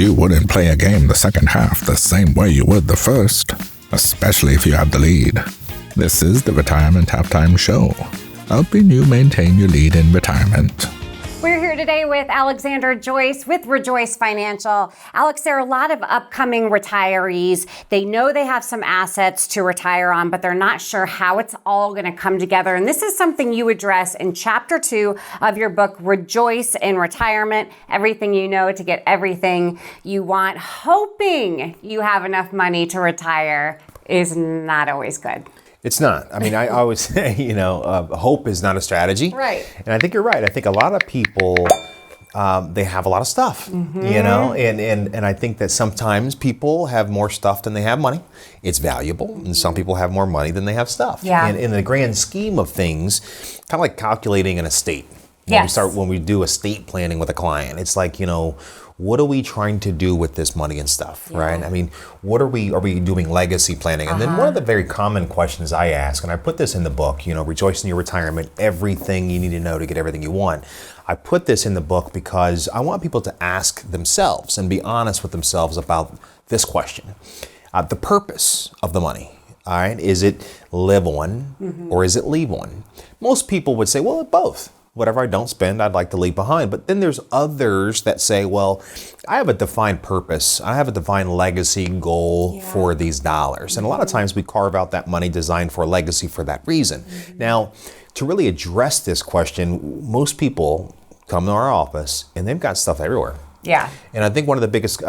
You wouldn't play a game the second half the same way you would the first, especially if you had the lead. This is the Retirement Halftime Show, helping you maintain your lead in retirement. We're here today with Alexander Joyce with ReJoyce Financial. Alex, there are a lot of upcoming retirees. They know they have some assets to retire on, but they're not sure how it's all going to come together. And this is something you address in Chapter 2 of your book, ReJoyce in Retirement, Everything You Know to Get Everything You Want. Hoping you have enough money to retire is not always good. It's not. I mean, I always say, hope is not a strategy. Right. And I think you're right. I think a lot of people, they have a lot of stuff, and I think that sometimes people have more stuff than they have money. It's valuable. And some people have more money than they have stuff. Yeah. And in the grand scheme of things, kind of like calculating an estate. Yes. When we do estate planning with a client, it's like, what are we trying to do with this money and stuff, right? I mean, are we doing legacy planning? And then one of the very common questions I ask, and I put this in the book, Rejoice in Your Retirement, Everything You Need to Know to Get Everything You Want. I put this in the book because I want people to ask themselves and be honest with themselves about this question. The purpose of the money, all right? Is it live on or is it leave on? Most people would say, well, both. Whatever I don't spend, I'd like to leave behind. But then there's others that say, well, I have a defined purpose. I have a defined legacy goal for these dollars. And a lot of times we carve out that money designed for a legacy for that reason. Now, to really address this question, most people come to our office and they've got stuff everywhere. Yeah. And I think one of the biggest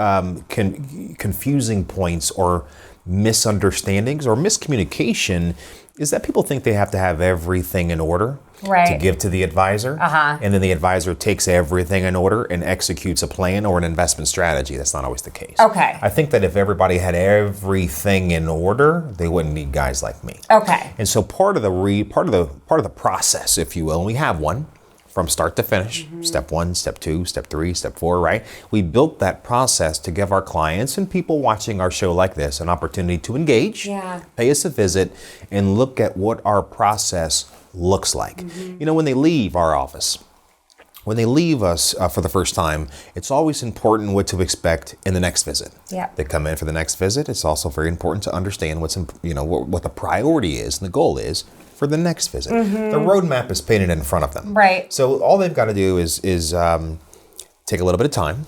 confusing points or misunderstandings or miscommunication is that people think they have to have everything in order to give to the advisor. And then the advisor takes everything in order and executes a plan or an investment strategy. That's not always the case. Okay. I think that if everybody had everything in order, they wouldn't need guys like me. Okay. And so part of the process, if you will, and we have one, from start to finish, step 1, step 2, step 3, step 4, right? We built that process to give our clients and people watching our show like this an opportunity to engage, pay us a visit, and look at what our process looks like. When they leave our office, when they leave us for the first time, it's always important what to expect in the next visit. They come in for the next visit. It's also very important to understand what the priority is and the goal is for the next visit. The roadmap is painted in front of them. Right. So all they've got to do is take a little bit of time,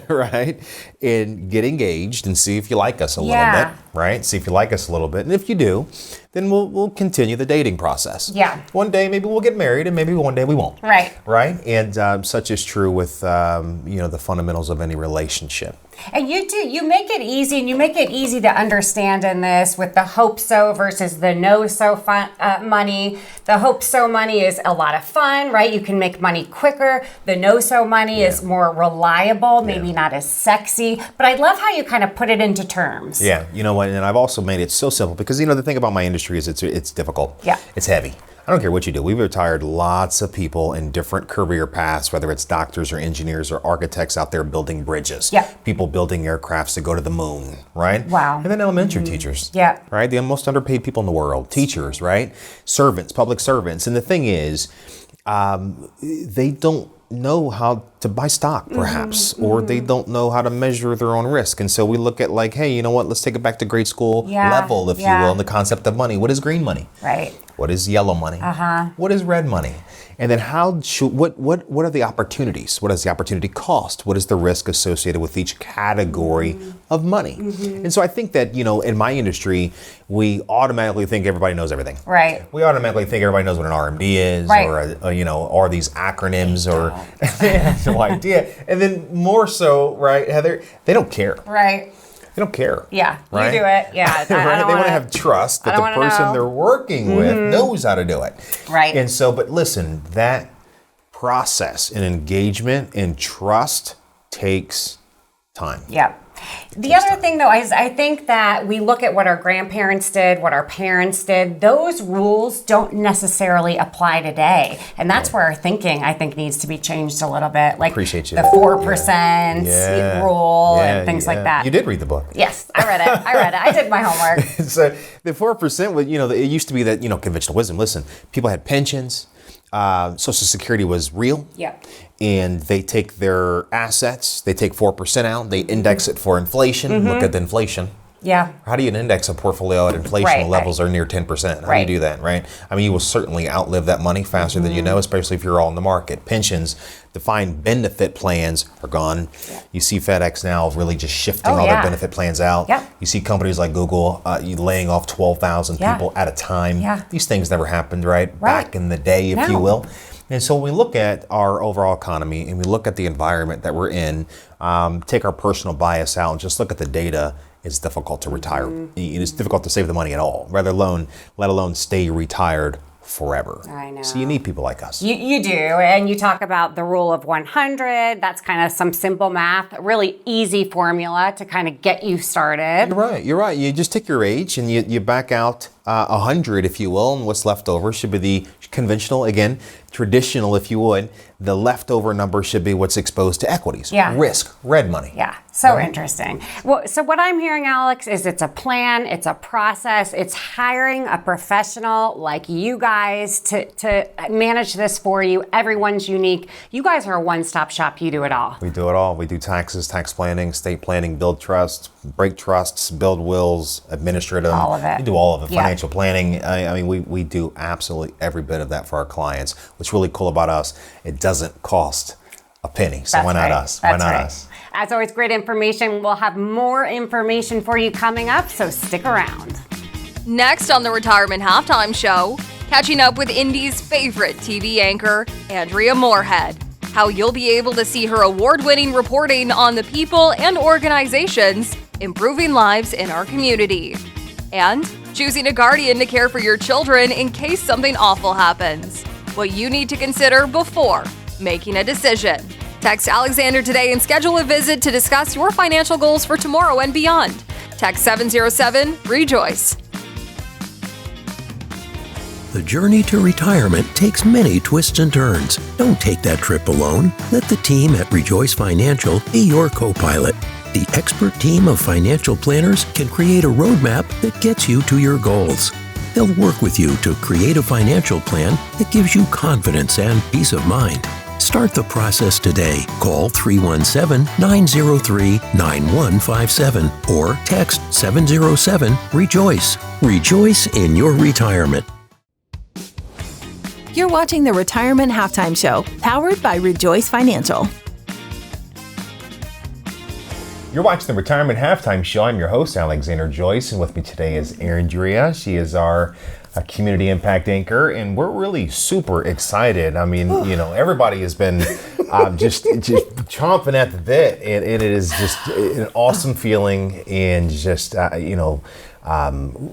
right? And get engaged and see if you like us a little bit, right? See if you like us a little bit. And if you do, then we'll continue the dating process. One day maybe we'll get married and maybe one day we won't. Right? And such is true with the fundamentals of any relationship. And you make it easy, and you make it easy to understand in this with the hope so versus the no so fun money. The hope so money is a lot of fun, right? You can make money quicker. The no so money is more reliable, maybe not as sexy. But I love how you kind of put it into terms. Yeah, you know what? And I've also made it so simple because the thing about my industry is it's difficult. It's heavy. I don't care what you do. We've retired lots of people in different career paths, whether it's doctors or engineers or architects out there building bridges. People building aircrafts to go to the moon, right? Wow. And then elementary teachers. Right? The most underpaid people in the world. Teachers, right? Servants, public servants. And the thing is, they don't know how to buy stock, perhaps, or they don't know how to measure their own risk. And so we look at like, hey, you know what? Let's take it back to grade school level, if you will, and the concept of money. What is green money? Right. What is yellow money? What is red money? And then what are the opportunities? What does the opportunity cost? What is the risk associated with each category of money? And so I think that, in my industry, we automatically think everybody knows everything. Right. We automatically think everybody knows what an RMD is, or these acronyms, or they have no idea. And then more so, right, Heather, they don't care. Right. They don't care. Yeah, right? you do it. Yeah. They want to have trust that the person they're working with knows how to do it. Right. And so, but listen, that process and engagement and trust takes time. Yeah. The other thing, though, is I think that we look at what our grandparents did, what our parents did. Those rules don't necessarily apply today. And that's where our thinking, I think, needs to be changed a little bit. Like Appreciate you. The 4% rule and things like that. You did read the book. Yes, I read it. I did my homework. So the 4% was, it used to be that, conventional wisdom. Listen, people had pensions. Social Security was real. Yep. And they take their assets, they take 4% out, they index it for inflation. Look at the inflation. Yeah. How do you index a portfolio at inflation levels are near 10%? How do you do that, right? I mean, you will certainly outlive that money faster than you know, especially if you're all in the market. Pensions, defined benefit plans are gone. Yeah. You see FedEx now really just shifting all their benefit plans out. Yep. You see companies like Google laying off 12,000 people at a time. Yeah. These things never happened, right? Back in the day, if you will. And so when we look at our overall economy and we look at the environment that we're in, take our personal bias out and just look at the data, it's difficult to retire. It is difficult to save the money at all, let alone stay retired forever. I know. So you need people like us. You do, and you talk about the rule of 100. That's kind of some simple math, a really easy formula to kind of get you started. You're right. You just take your age and you back out 100, if you will, and what's left over should be the conventional, again, traditional, if you would. The leftover number should be what's exposed to equities, risk, red money. Yeah, so interesting. Well, so what I'm hearing, Alex, is it's a plan, it's a process, it's hiring a professional like you guys to manage this for you. Everyone's unique. You guys are a one-stop shop. You do it all. We do it all. We do taxes, tax planning, estate planning, build trusts, break trusts, build wills, administer them. All of it. We do all of it. Financial planning. I mean, we do absolutely every bit of that for our clients. What's really cool about us, it doesn't cost a penny. So why not us? Why not us? As always, great information. We'll have more information for you coming up, so stick around. Next on the Retirement Halftime Show, catching up with Indy's favorite TV anchor, Andrea Moorhead. How you'll be able to see her award-winning reporting on the people and organizations improving lives in our community. And choosing a guardian to care for your children in case something awful happens. What you need to consider before making a decision. Text Alexander today and schedule a visit to discuss your financial goals for tomorrow and beyond. Text 707-ReJoyce. The journey to retirement takes many twists and turns. Don't take that trip alone. Let the team at ReJoyce Financial be your co-pilot. The expert team of financial planners can create a roadmap that gets you to your goals. They'll work with you to create a financial plan that gives you confidence and peace of mind. Start the process today. Call 317-903-9157 or text 707-ReJoyce. Rejoice in your retirement. You're watching the Retirement Halftime Show, powered by ReJoyce Financial. You're watching the Retirement Halftime Show. I'm your host, Alexander Joyce, and with me today is Andrea. She is our community impact anchor, and we're really super excited. I mean, everybody has been just chomping at the bit, and it is just an awesome feeling, and just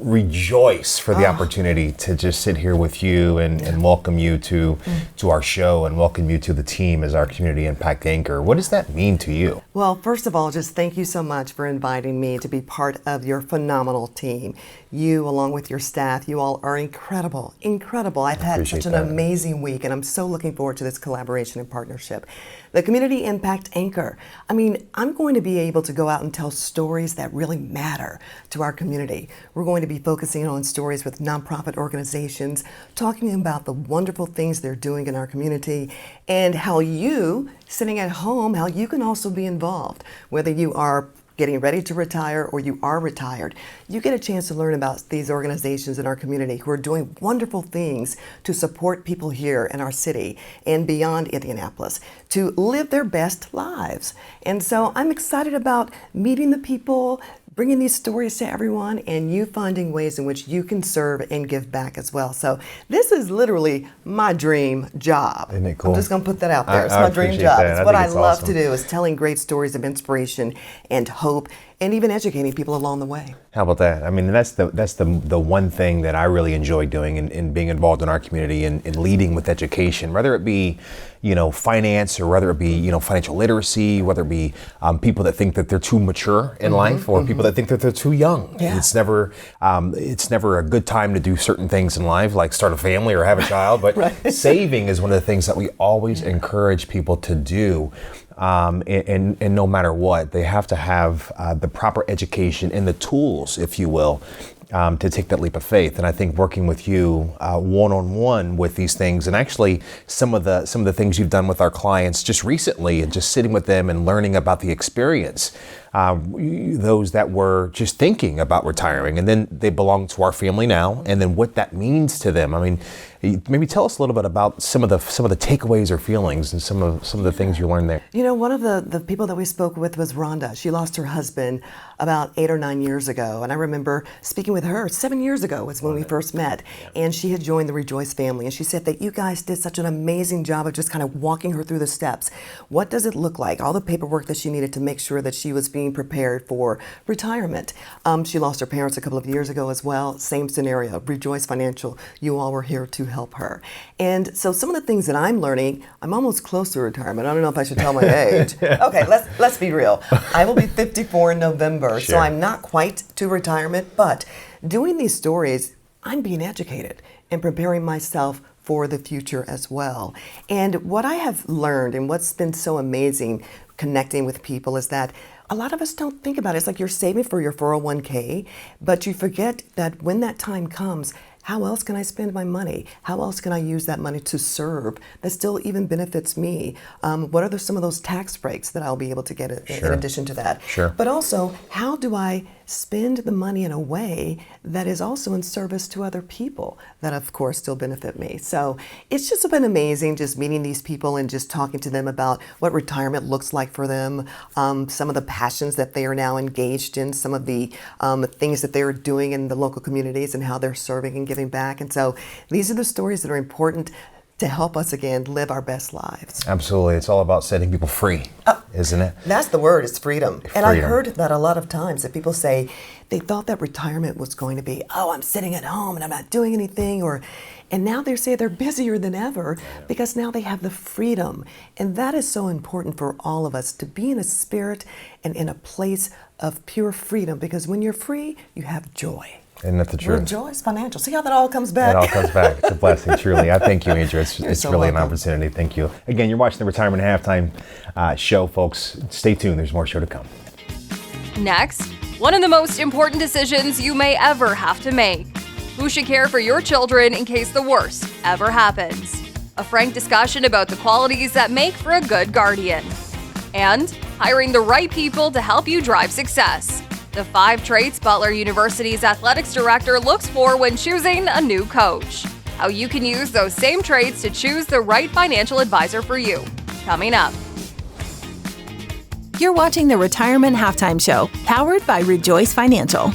rejoice for the opportunity to just sit here with you and welcome you to our show and welcome you to the team as our community impact anchor. What does that mean to you? Well, first of all, just thank you so much for inviting me to be part of your phenomenal team. You, along with your staff, you all are incredible. I've had such an amazing week, and I'm so looking forward to this collaboration and partnership. The Community Impact Anchor. I mean, I'm going to be able to go out and tell stories that really matter to our community. We're going to be focusing on stories with nonprofit organizations, talking about the wonderful things they're doing in our community, and how you, sitting at home, how you can also be involved, whether you are getting ready to retire or you are retired. You get a chance to learn about these organizations in our community who are doing wonderful things to support people here in our city and beyond Indianapolis to live their best lives. And so I'm excited about meeting the people, bringing these stories to everyone, and you finding ways in which you can serve and give back as well. So this is literally my dream job. Isn't it cool? I'm just going to put that out there. It's my dream job. It's what I love to do, is telling great stories of inspiration and hope, and even educating people along the way. How about that? I mean, that's the one thing that I really enjoy doing in being involved in our community and leading with education, whether it be, finance, or whether it be, financial literacy, whether it be people that think that they're too mature in life, or people that think that they're too young. Yeah. It's never a good time to do certain things in life, like start a family or have a child, but saving is one of the things that we always encourage people to do. And no matter what, they have to have the proper education and the tools, if you will, to take that leap of faith. And I think working with you one-on-one with these things, and actually some of the things you've done with our clients just recently, and just sitting with them and learning about the experience, those that were just thinking about retiring, and then they belong to our family now, and then what that means to them. I mean, maybe tell us a little bit about some of the takeaways or feelings and some of the things you learned there. You know, one of the people that we spoke with was Rhonda. She lost her husband about 8 or 9 years ago, and I remember speaking with her 7 years ago was when we first met, and she had joined the ReJoyce family, and she said that you guys did such an amazing job of just kind of walking her through the steps. What does it look like? All the paperwork that she needed to make sure that she was being prepared for retirement. She lost her parents a couple of years ago as well. Same scenario. ReJoyce Financial, you all were here to help her. And so some of the things that I'm learning, I'm almost close to retirement. I don't know if I should tell my age. Okay, let's be real. I will be 54 in November, so I'm not quite to retirement, but doing these stories, I'm being educated and preparing myself for the future as well. And what I have learned and what's been so amazing connecting with people is that a lot of us don't think about it. It's like you're saving for your 401k, but you forget that when that time comes, how else can I spend my money? How else can I use that money to serve that still even benefits me? What are some of those tax breaks that I'll be able to get in addition to that? But also, how do I spend the money in a way that is also in service to other people that, of course, still benefit me? So it's just been amazing just meeting these people and just talking to them about what retirement looks like for them, some of the passions that they are now engaged in, some of the things that they're doing in the local communities and how they're serving and giving back. And so these are the stories that are important to help us, again, live our best lives. Absolutely. It's all about setting people free, isn't it? That's the word, it's freedom. And I've heard that a lot of times, that people say they thought that retirement was going to be, oh, I'm sitting at home and I'm not doing anything, and now they say they're busier than ever because now they have the freedom. And that is so important for all of us, to be in a spirit and in a place of pure freedom, because when you're free, you have joy. Isn't that the truth? ReJoyce Financial. See how that all comes back? It all comes back. It's a blessing, truly. I thank you, Andrew. It's so really welcome. an opportunity. Thank you. Again, you're watching the Retirement Halftime show, folks. Stay tuned. There's more show to come. Next, one of the most important decisions you may ever have to make. Who should care for your children in case the worst ever happens? A frank discussion about the qualities that make for a good guardian. And hiring the right people to help you drive success. The 5 traits Butler University's athletics director looks for when choosing a new coach. How you can use those same traits to choose the right financial advisor for you. Coming up. You're watching the Retirement Halftime Show, powered by ReJoyce Financial.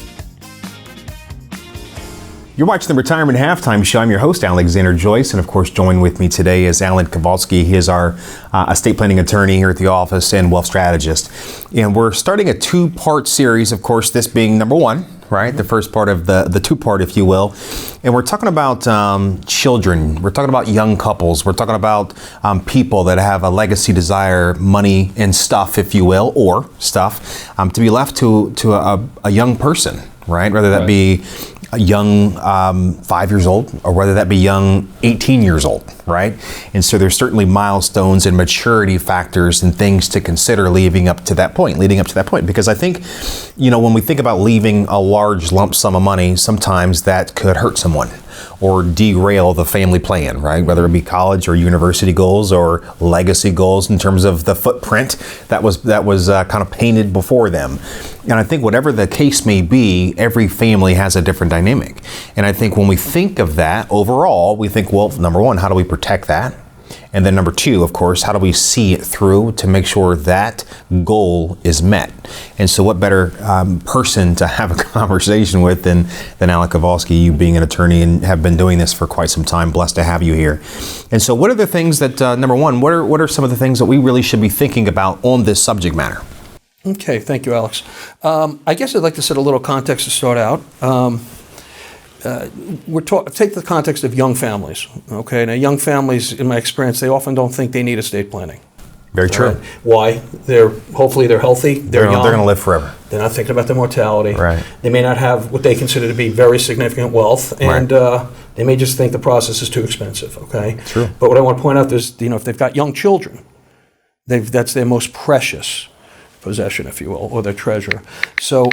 You're watching the Retirement Halftime Show. I'm your host, Alexander Joyce, and of course, joined with me today is Alan Kowalski. He is our estate planning attorney here at the office and wealth strategist. And we're starting a 2-part series, of course, this being number 1, right? The first part of the 2-part, if you will. And we're talking about children. We're talking about young couples. We're talking about people that have a legacy desire, money and stuff, if you will, or stuff, to be left to a young person, right? Whether that be a young 5 years old, or whether that be young 18 years old, right? And so there's certainly milestones and maturity factors and things to consider leading up to that point. Because I think, when we think about leaving a large lump sum of money, sometimes that could hurt someone or derail the family plan, right? Whether it be college or university goals or legacy goals in terms of the footprint that was kind of painted before them. And I think whatever the case may be, every family has a different dynamic. And I think when we think of that overall, we think, well, number 1, how do we protect that? And then number 2, of course, how do we see it through to make sure that goal is met? And so what better person to have a conversation with than Alan Kowalski, you being an attorney and have been doing this for quite some time. Blessed to have you here. And so what are the things that, number 1, what are some of the things that we really should be thinking about on this subject matter? Okay, thank you, Alex. I guess I'd like to set a little context to start out. Take the context of young families. Okay, now young families, in my experience, they often don't think they need estate planning. Very true. Right? Why? Hopefully they're healthy. They're young. They're going to live forever. They're not thinking about their mortality. Right. They may not have what they consider to be very significant wealth, and they may just think the process is too expensive. Okay. True. But what I want to point out is, if they've got young children, that's their most precious possession, if you will, or their treasure. So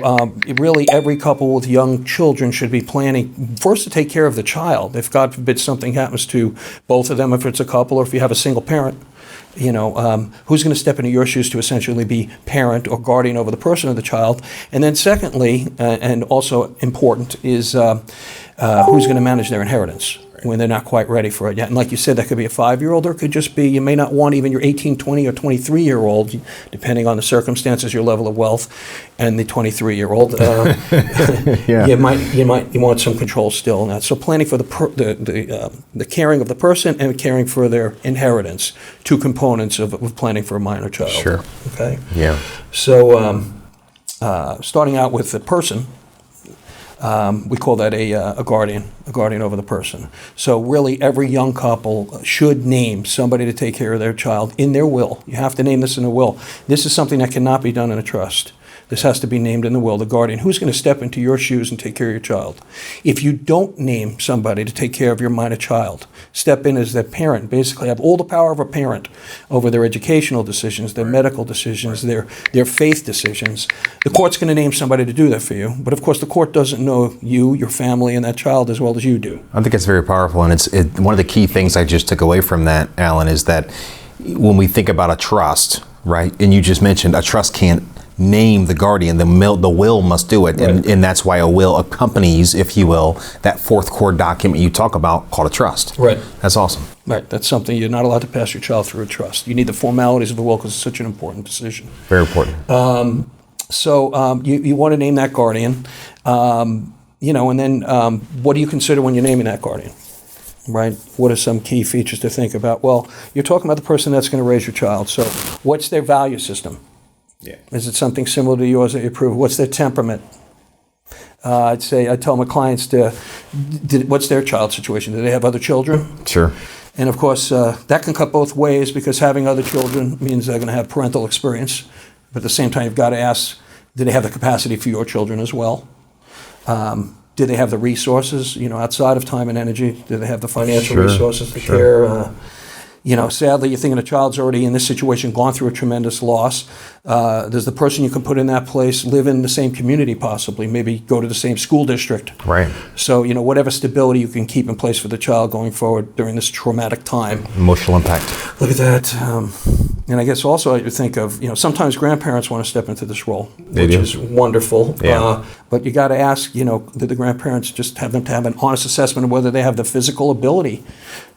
really every couple with young children should be planning first to take care of the child. If God forbid something happens to both of them, if it's a couple or if you have a single parent, who's going to step into your shoes to essentially be parent or guardian over the person of the child? And then secondly, and also important, is who's going to manage their inheritance when they're not quite ready for it yet. And like you said, that could be a 5-year-old, or it could just be, you may not want even your 18, 20, or 23-year-old, depending on the circumstances, your level of wealth, and the 23-year-old. You want some control still in that. So planning for the caring of the person and caring for their inheritance, 2 components of planning for a minor child. Sure. Okay? Yeah. So starting out with the person, we call that a guardian over the person. So really every young couple should name somebody to take care of their child in their will. You have to name this in a will. This is something that cannot be done in a trust. This has to be named in the will, the guardian. Who's going to step into your shoes and take care of your child? If you don't name somebody to take care of your minor child, step in as their parent, basically have all the power of a parent over their educational decisions, their medical decisions, their faith decisions. The court's going to name somebody to do that for you. But of course, the court doesn't know you, your family, and that child as well as you do. I think it's very powerful. And one of the key things I just took away from that, Alan, is that when we think about a trust, right, and you just mentioned a trust can't name the guardian, the will must do it. Right. And that's why a will accompanies, if you will, that 4th core document you talk about called a trust. Right. That's awesome. Right. That's something you're not allowed to pass your child through a trust. You need the formalities of the will because it's such an important decision. Very important. So you want to name that guardian, and then what do you consider when you're naming that guardian? Right? What are some key features to think about? Well, you're talking about the person that's going to raise your child. So what's their value system? Yeah. Is it something similar to yours that you approve? What's their temperament? I tell my clients what's their child situation? Do they have other children? Sure. And of course, that can cut both ways because having other children means they're going to have parental experience. But at the same time, you've got to ask, do they have the capacity for your children as well? Do they have the resources, outside of time and energy? Do they have the financial resources to care? Sadly, you're thinking a child's already in this situation, gone through a tremendous loss. Does the person you can put in that place live in the same community possibly, maybe go to the same school district? Right. So, whatever stability you can keep in place for the child going forward during this traumatic time. Emotional impact. Look at that. And I guess also you think of, sometimes grandparents want to step into this role, which is wonderful. Yeah. But you got to ask, did the grandparents just have them to have an honest assessment of whether they have the physical ability,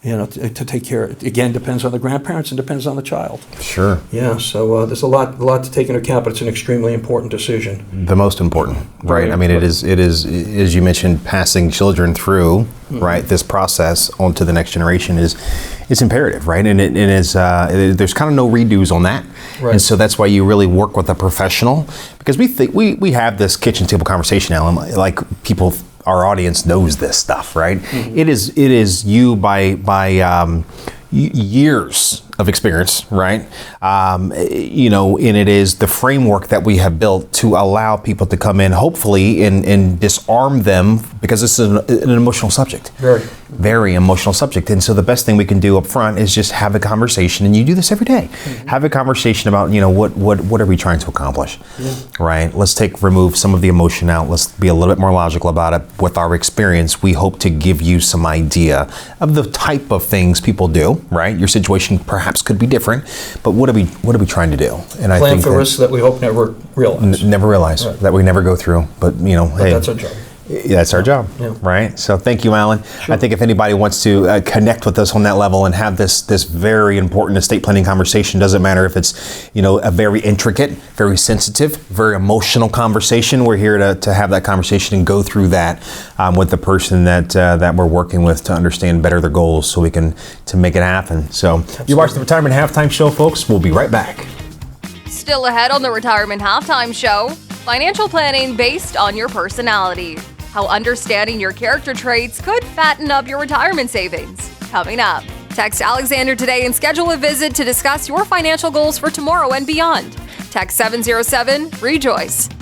to take care of it? Again, depends on the grandparents and depends on the child. Sure. Yeah, so there's a lot to take into account, but it's an extremely important decision. The most important, right? I mean, it is, as you mentioned, passing children through, right, this process onto the next generation is imperative, right? And it is, there's kind of no redos on that. Right. And so that's why you really work with a professional, because we have this kitchen table conversation, Alan, like people, our audience knows this stuff, right? Mm-hmm. It is you by years of experience, right? And it is the framework that we have built to allow people to come in, hopefully, and disarm them, because this is an emotional subject. Very emotional subject. And so the best thing we can do up front is just have a conversation, and you do this every day. Mm-hmm. Have a conversation about, what are we trying to accomplish, right? Let's remove some of the emotion out. Let's be a little bit more logical about it. With our experience, we hope to give you some idea of the type of things people do, right? Your situation perhaps could be different, but what are we trying to do? And I think for risks that we hope never realize. That we never go through. But hey, that's our job. That's our job, right? So thank you, Alan. Sure. I think if anybody wants to connect with us on that level and have this very important estate planning conversation, doesn't matter if it's a very intricate, very sensitive, very emotional conversation. We're here to have that conversation and go through that with the person that we're working with to understand better their goals, so we can to make it happen. So you watch the Retirement Halftime Show, folks. We'll be right back. Still ahead on the Retirement Halftime Show, financial planning based on your personality. How understanding your character traits could fatten up your retirement savings. Coming up. Text Alexander today and schedule a visit to discuss your financial goals for tomorrow and beyond. Text 707-ReJoyce.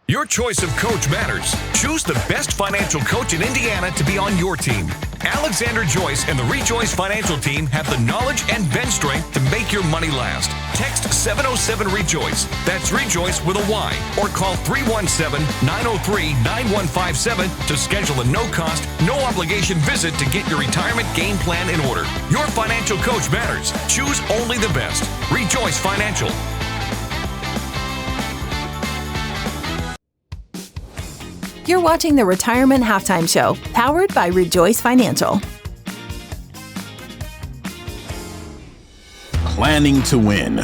Your choice of coach matters. Choose the best financial coach in Indiana to be on your team. Alexander Joyce and the ReJoyce Financial team have the knowledge and bench strength to make your money last. Text 707-ReJoyce. That's ReJoyce with a Y. Or call 317-903-9157 to schedule a no-cost, no-obligation visit to get your retirement game plan in order. Your financial coach matters. Choose only the best. ReJoyce Financial. You're watching the Retirement Halftime Show, powered by ReJoyce Financial. Planning to win.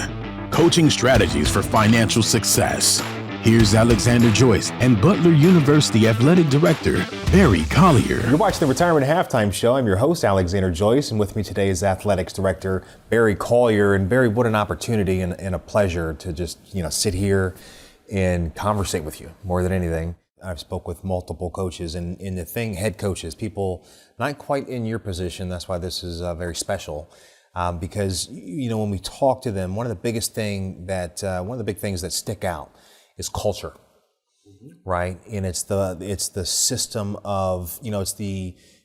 Coaching strategies for financial success. Here's Alexander Joyce and Butler University Athletic Director, Barry Collier. You're watching the Retirement Halftime Show. I'm your host, Alexander Joyce, and with me today is Athletics Director Barry Collier. And Barry, what an opportunity and a pleasure to just, sit here and conversate with you more than anything. I've spoke with multiple coaches and head coaches, people not quite in your position. That's why this is very special. Because when we talk to them, one of the big things that stick out is culture, right? And it's the system of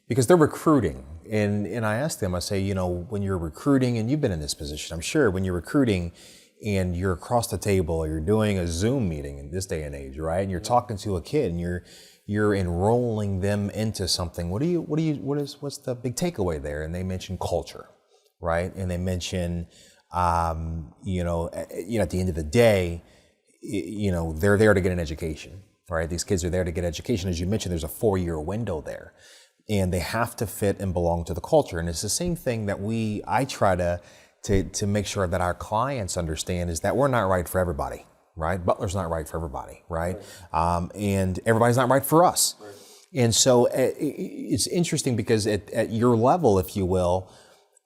because they're recruiting, and I ask them, I say, when you're recruiting, and you've been in this position, I'm sure, when you're recruiting and you're across the table, or you're doing a Zoom meeting in this day and age, right? And you're talking to a kid, and you're enrolling them into something. What's the big takeaway there? And they mention culture. Right, and they mention, at the end of the day, they're there to get an education. Right, these kids are there to get education. As you mentioned, there's a 4-year window there, and they have to fit and belong to the culture. And it's the same thing that I try to make sure that our clients understand is that we're not right for everybody. Right, Butler's not right for everybody. Right, and everybody's not right for us. Right. And so it's interesting because at your level, if you will.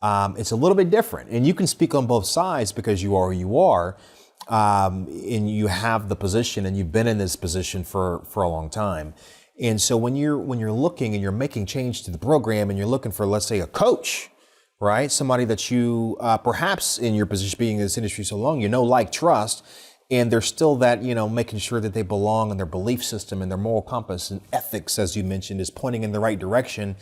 It's a little bit different, and you can speak on both sides because you are who you are, and you have the position, and you've been in this position for a long time. And so when you're looking and you're making change to the program, and you're looking for, let's say, a coach, right, somebody that you perhaps in your position, being in this industry so long, trust, and there's still that making sure that they belong, and their belief system and their moral compass and ethics, as you mentioned, is pointing in the right direction.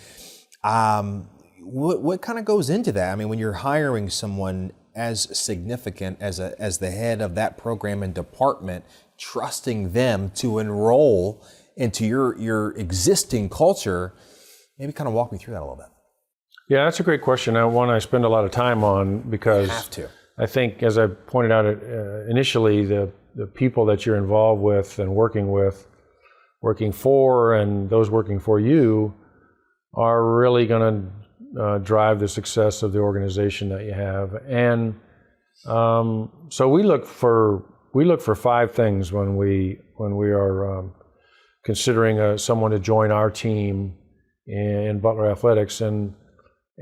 What kind of goes into that? I mean, when you're hiring someone as significant as the head of that program and department, trusting them to enroll into your existing culture, maybe kind of walk me through that a little bit. Yeah, that's a great question. One I spend a lot of time on because you have to. I think, as I pointed out initially, the people that you're involved with and working for, and those working for you are really going to drive the success of the organization that you have. And so we look for 5 things when we are considering someone to join our team in Butler Athletics. And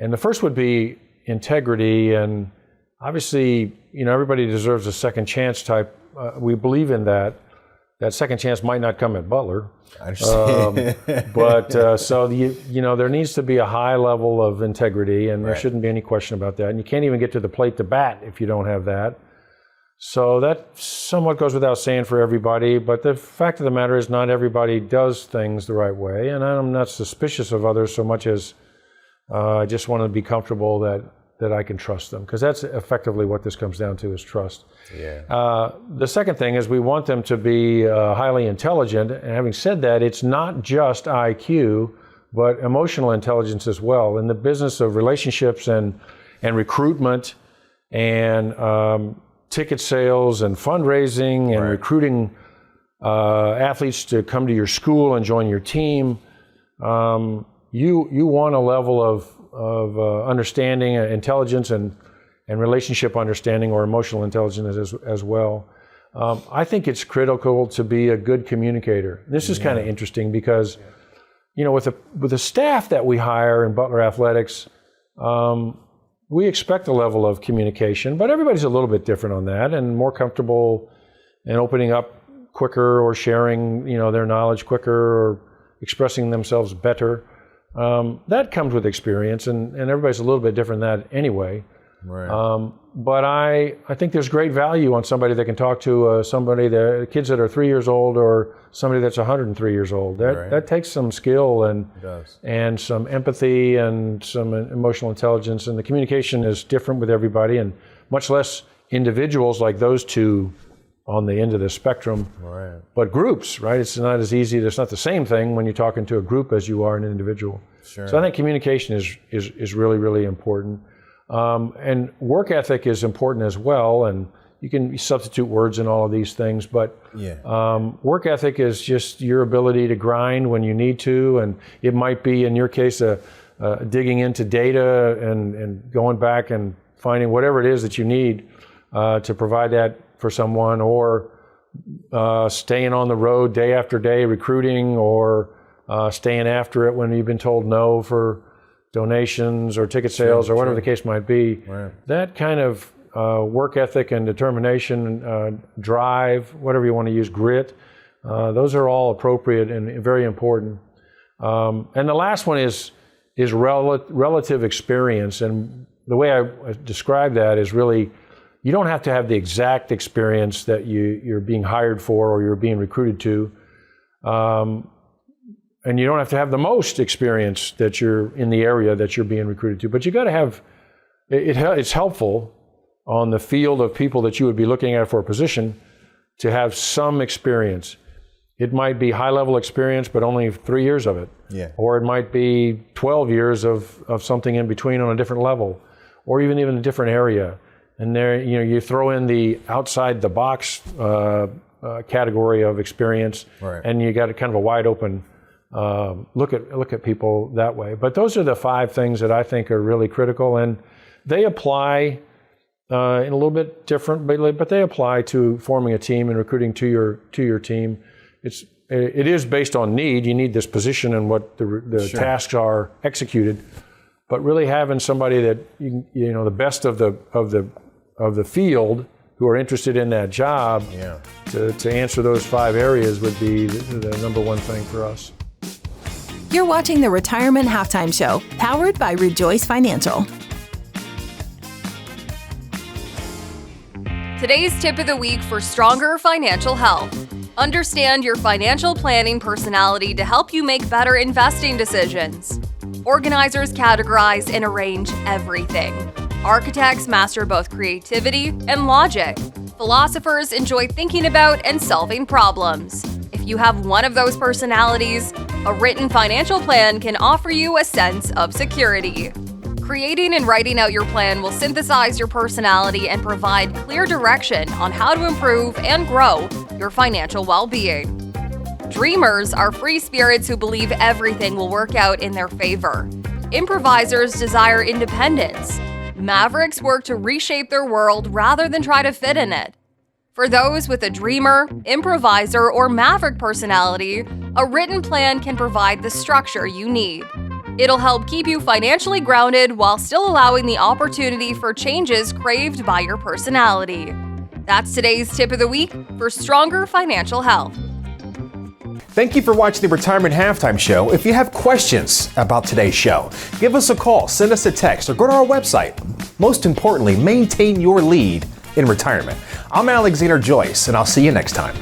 the first would be integrity. And obviously, everybody deserves a second chance type. We believe in that. That second chance might not come at Butler. I understand. So there needs to be a high level of integrity, and there shouldn't be any question about that. And you can't even get to the plate to bat if you don't have that. So that somewhat goes without saying for everybody, but the fact of the matter is not everybody does things the right way, and I'm not suspicious of others so much as I just want to be comfortable that I can trust them, because that's effectively what this comes down to, is trust. Yeah. The second thing is we want them to be highly intelligent, and having said that, it's not just IQ, but emotional intelligence as well. In the business of relationships and recruitment and ticket sales and fundraising and recruiting athletes to come to your school and join your team, you want a level of understanding, intelligence, and relationship understanding, or emotional intelligence as well. I think it's critical to be a good communicator. This is kind of interesting because, with the staff that we hire in Butler Athletics, we expect a level of communication, but everybody's a little bit different on that, and more comfortable in opening up quicker, or sharing, their knowledge quicker, or expressing themselves better. That comes with experience, and everybody's a little bit different than that anyway. Right. But I think there's great value on somebody that can talk to kids that are 3 years old, or somebody that's 103 years old. That takes some skill and some empathy and some emotional intelligence, and the communication is different with everybody, and much less individuals like those two on the end of the spectrum, Right. but groups, right? It's not as easy. It's not the same thing when you're talking to a group as you are an individual. Sure. So I think communication is really, really important. And work ethic is important as well. And you can substitute words in all of these things, but work ethic is just your ability to grind when you need to. And it might be, in your case, digging into data and going back and finding whatever it is that you need to provide that for someone, or staying on the road day after day recruiting, or staying after it when you've been told no for donations or ticket sales or whatever the case might be. Right. That kind of work ethic and determination, drive, whatever you want to use, grit, those are all appropriate and very important. And the last one is relative experience. And the way I describe that is really, you don't have to have the exact experience that you're being hired for or you're being recruited to. And you don't have to have the most experience that you're in the area that you're being recruited to. But you got to have, it's helpful on the field of people that you would be looking at for a position to have some experience. It might be high-level experience, but only 3 years of it. Yeah. Or it might be 12 years of something in between on a different level, or even a different area. And there, you throw in the outside the box category of experience, right. and you got a kind of a wide open look at people that way. But those are the 5 things that I think are really critical, and they apply in a little bit different, but they apply to forming a team and recruiting to your team. It is based on need. You need this position and what the Sure. tasks are executed. But really having somebody that the best of the field who are interested in that job to answer those 5 areas would be the number one thing for us. You're watching the Retirement Halftime Show, powered by ReJoyce Financial. Today's tip of the week for stronger financial health. Understand your financial planning personality to help you make better investing decisions. Organizers categorize and arrange everything. Architects master both creativity and logic. Philosophers enjoy thinking about and solving problems. If you have one of those personalities, a written financial plan can offer you a sense of security. Creating and writing out your plan will synthesize your personality and provide clear direction on how to improve and grow your financial well-being. Dreamers are free spirits who believe everything will work out in their favor. Improvisers desire independence. Mavericks work to reshape their world rather than try to fit in it. For those with a dreamer, improviser, or maverick personality, a written plan can provide the structure you need. It'll help keep you financially grounded while still allowing the opportunity for changes craved by your personality. That's today's tip of the week for stronger financial health. Thank you for watching the Retirement Halftime Show. If you have questions about today's show, give us a call, send us a text, or go to our website. Most importantly, maintain your lead in retirement. I'm Alexander Joyce, and I'll see you next time.